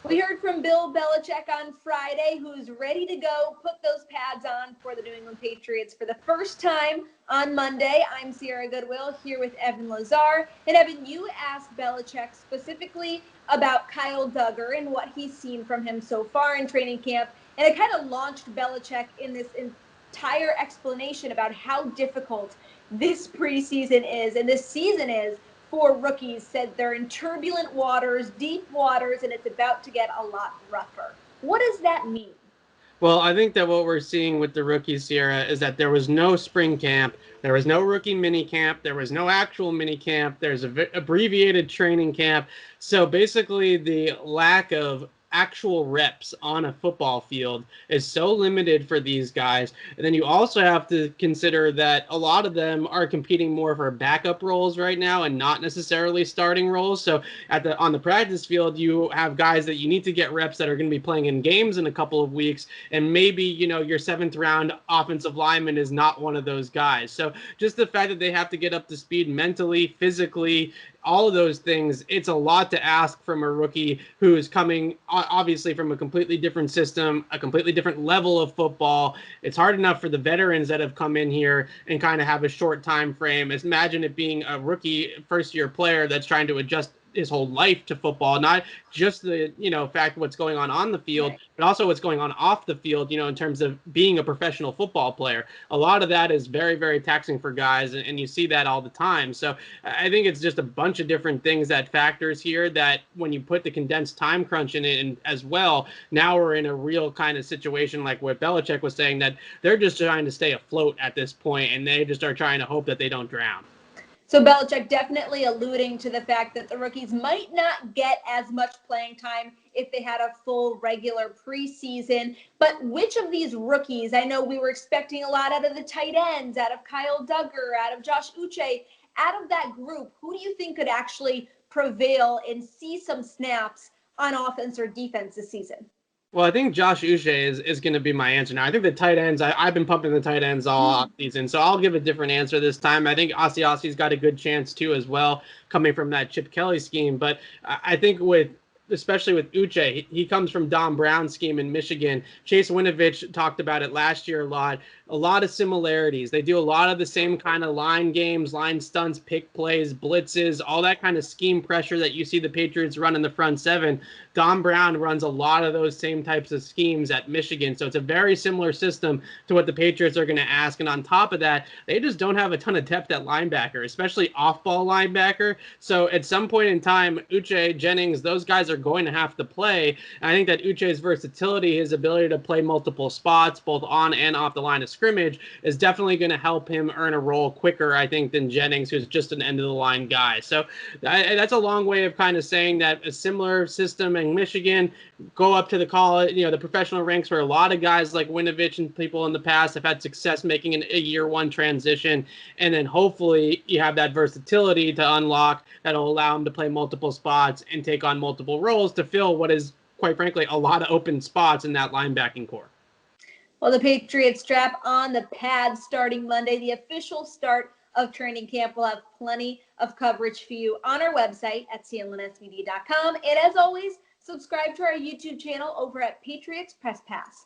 We heard from Bill Belichick on Friday, who's ready to go put those pads on for the New England Patriots for the first time on Monday. I'm Sierra Goodwill here with Evan Lazar. And Evan, you asked Belichick specifically about Kyle Duggar and what he's seen from him so far in training camp. And it kind of launched Belichick in this entire explanation about how difficult this preseason is and this season is for rookies. Said they're in turbulent waters, deep waters, and it's about to get a lot rougher. What does that mean? Well, I think that what we're seeing with the rookies, Sierra, is that there was no spring camp. There was no rookie mini camp. There was no actual mini camp. There's abbreviated training camp. So basically, the lack of actual reps on a football field is so limited for these guys. And then you also have to consider that a lot of them are competing more for backup roles right now and not necessarily starting roles. So on the practice field, you have guys that you need to get reps that are going to be playing in games in a couple of weeks, and maybe your seventh round offensive lineman is not one of those guys. So just the fact that they have to get up to speed mentally, physically, all of those things, it's a lot to ask from a rookie who is coming obviously from a completely different system, a completely different level of football. It's hard enough for the veterans that have come in here and kind of have a short time frame. Imagine it being a rookie first-year player that's trying to adjust his whole life to football, not just the fact of what's going on the field, right, but also what's going on off the field, in terms of being a professional football player. A lot of that is very, very taxing for guys, and you see that all the time. So I think it's just a bunch of different things that factors here that when you put the condensed time crunch in it and as well, now we're in a real kind of situation like what Belichick was saying, that they're just trying to stay afloat at this point, and they just are trying to hope that they don't drown. So Belichick definitely alluding to the fact that the rookies might not get as much playing time if they had a full regular preseason. But which of these rookies, I know we were expecting a lot out of the tight ends, out of Kyle Duggar, out of Josh Uche, out of that group, who do you think could actually prevail and see some snaps on offense or defense this season? Well, I think Josh Uche is going to be my answer now. I think the tight ends, I've been pumping the tight ends all season, so I'll give a different answer this time. I think Asiasi's got a good chance too as well, coming from that Chip Kelly scheme. But I think especially with Uche, he comes from Don Brown's scheme in Michigan. Chase Winovich talked about it last year a lot of similarities. They do a lot of the same kind of line games, line stunts, pick plays, blitzes, all that kind of scheme pressure that you see the Patriots run in the front seven. Don Brown runs a lot of those same types of schemes at Michigan. So it's a very similar system to what the Patriots are going to ask. And on top of that, they just don't have a ton of depth at linebacker, especially off-ball linebacker. So at some point in time, Uche, Jennings, those guys are going to have to play. And I think that Uche's versatility, his ability to play multiple spots, both on and off the line of scrimmage, is definitely going to help him earn a role quicker, I think, than Jennings, who's just an end-of-the-line guy. So that's a long way of kind of saying that a similar system in Michigan, go up to the college, the professional ranks, where a lot of guys like Winovich and people in the past have had success making a year one transition. And then hopefully you have that versatility to unlock that'll allow him to play multiple spots and take on multiple roles to fill what is, quite frankly, a lot of open spots in that linebacking core. Well, the Patriots strap on the pads starting Monday. The official start of training camp will have plenty of coverage for you on our website at cnnsmedia.com. And as always, subscribe to our YouTube channel over at Patriots Press Pass.